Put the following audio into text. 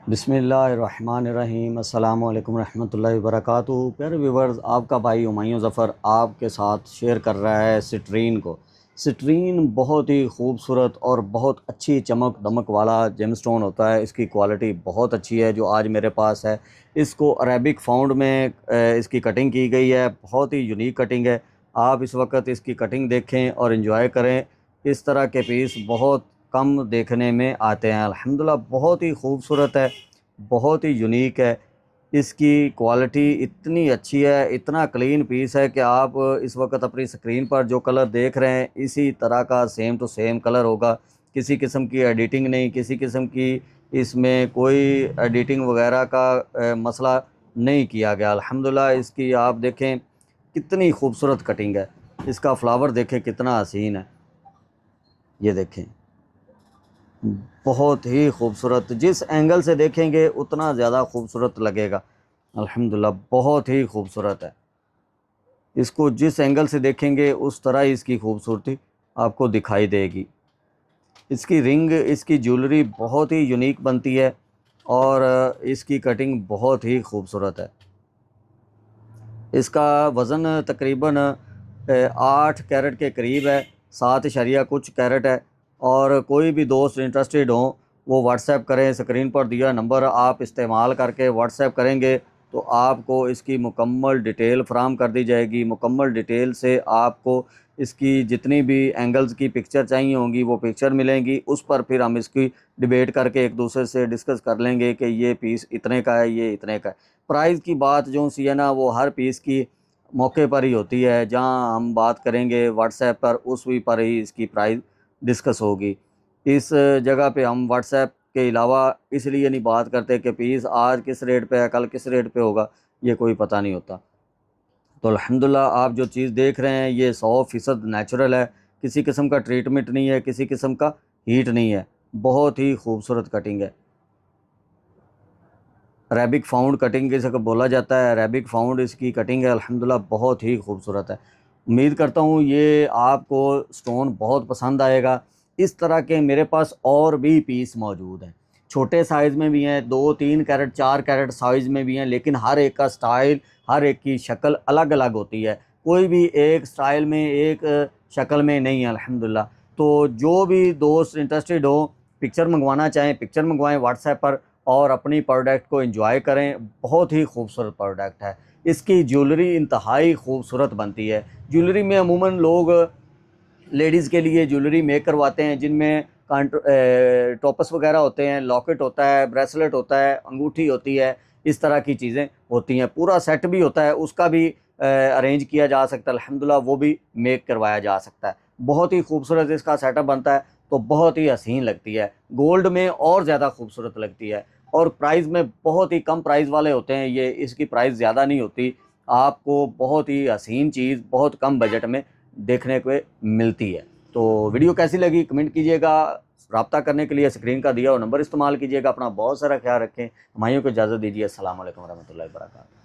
बिस्मिल्लाहिर्रहमानिर्रहीम अस्सलामु अलैकुम रहमतुल्लाहि व बरकातुहू। प्यारे व्यूवर्स, आपका भाई हुमायूं ज़फ़र आपके साथ शेयर कर रहा है सिट्रीन को। सिट्रीन बहुत ही खूबसूरत और बहुत अच्छी चमक दमक वाला जेमस्टोन होता है। इसकी क्वालिटी बहुत अच्छी है जो आज मेरे पास है। इसको अरेबिक फाउंड में इसकी कटिंग की गई है। बहुत ही यूनिक कटिंग है। आप इस वक्त इसकी कटिंग देखें और इन्जॉय करें। इस तरह के पीस बहुत कम देखने में आते हैं। अल्हम्दुलिल्लाह बहुत ही खूबसूरत है, बहुत ही यूनिक है। इसकी क्वालिटी इतनी अच्छी है, इतना क्लीन पीस है कि आप इस वक्त अपनी स्क्रीन पर जो कलर देख रहे हैं इसी तरह का सेम टू सेम कलर होगा। किसी किस्म की एडिटिंग नहीं, किसी किस्म की इसमें कोई एडिटिंग वगैरह का मसला नहीं किया गया। अल्हम्दुलिल्लाह इसकी आप देखें कितनी खूबसूरत कटिंग है। इसका फ्लावर देखें कितना हसीन है, ये देखें बहुत ही खूबसूरत। जिस एंगल से देखेंगे उतना ज़्यादा खूबसूरत लगेगा। अल्हम्दुलिल्लाह बहुत ही खूबसूरत है। इसको जिस एंगल से देखेंगे उस तरह ही इसकी खूबसूरती आपको दिखाई देगी। इसकी रिंग, इसकी ज्वेलरी बहुत ही यूनिक बनती है और इसकी कटिंग बहुत ही खूबसूरत है। इसका वज़न तकरीबन 8 कैरेट के करीब है, 7 इशारिया कुछ कैरेट है। और कोई भी दोस्त इंटरेस्टेड हो वो व्हाट्सएप करें। स्क्रीन पर दिया नंबर आप इस्तेमाल करके व्हाट्सएप करेंगे तो आपको इसकी मुकम्मल डिटेल फ़राहम कर दी जाएगी। मुकम्मल डिटेल से आपको इसकी जितनी भी एंगल्स की पिक्चर चाहिए होंगी वो पिक्चर मिलेंगी। उस पर फिर हम इसकी डिबेट करके एक दूसरे से डिस्कस कर लेंगे कि ये पीस इतने का है, ये इतने का है। प्राइस की बात जो सी है ना, वो हर पीस की मौके पर ही होती है। जहां हम बात करेंगे व्हाट्सएप पर उसी पर ही इसकी प्राइस डिस्कस होगी। इस जगह पे हम व्हाट्सएप के अलावा इसलिए नहीं बात करते कि पीस आज किस रेट पे है, कल किस रेट पे होगा, ये कोई पता नहीं होता। तो अल्हम्दुलिल्लाह आप जो चीज़ देख रहे हैं ये 100% नेचुरल है। किसी किस्म का ट्रीटमेंट नहीं है, किसी किस्म का हीट नहीं है। बहुत ही खूबसूरत कटिंग है। अरेबिक फाउंड कटिंग जिसे बोला जाता है, अरेबिक फाउंड इसकी कटिंग है। अल्हम्दुलिल्लाह बहुत ही खूबसूरत है। उम्मीद करता हूँ ये आपको स्टोन बहुत पसंद आएगा। इस तरह के मेरे पास और भी पीस मौजूद हैं। छोटे साइज़ में भी हैं, 2-3 कैरेट 4 कैरेट साइज़ में भी हैं, लेकिन हर एक का स्टाइल, हर एक की शक्ल अलग अलग होती है। कोई भी एक स्टाइल में, एक शक्ल में नहीं है अल्हम्दुलिल्लाह। तो जो भी दोस्त इंटरेस्टेड हो, पिक्चर मंगवाना चाहें पिक्चर मंगवाएं व्हाट्सएप पर और अपनी प्रोडक्ट को एंजॉय करें। बहुत ही खूबसूरत प्रोडक्ट है। इसकी ज्वेलरी इंतहाई खूबसूरत बनती है। ज्वेलरी में अमूमन लोग लेडीज़ के लिए ज्वेलरी मेक करवाते हैं जिनमें टॉपस वगैरह होते हैं, लॉकेट होता है, ब्रेसलेट होता है, अंगूठी होती है, इस तरह की चीज़ें होती हैं। पूरा सेट भी होता है, उसका भी अरेंज किया जा सकता है। अल्हम्दुलिल्लाह वो भी मेक करवाया जा सकता है। बहुत ही खूबसूरत इसका सेटअप बनता है, तो बहुत ही हसीन लगती है। गोल्ड में और ज़्यादा खूबसूरत लगती है। और प्राइस में बहुत ही कम प्राइस वाले होते हैं ये, इसकी प्राइस ज़्यादा नहीं होती। आपको बहुत ही हसीन चीज़ बहुत कम बजट में देखने को मिलती है। तो वीडियो कैसी लगी कमेंट कीजिएगा। राब्ता करने के लिए स्क्रीन का दिया हुआ नंबर इस्तेमाल कीजिएगा। अपना बहुत सारा ख्याल रखें। हुमायूं को इजाज़त दीजिए। अस्सलाम वालेकुम रहमतुल्लाहि व बरकातुहू।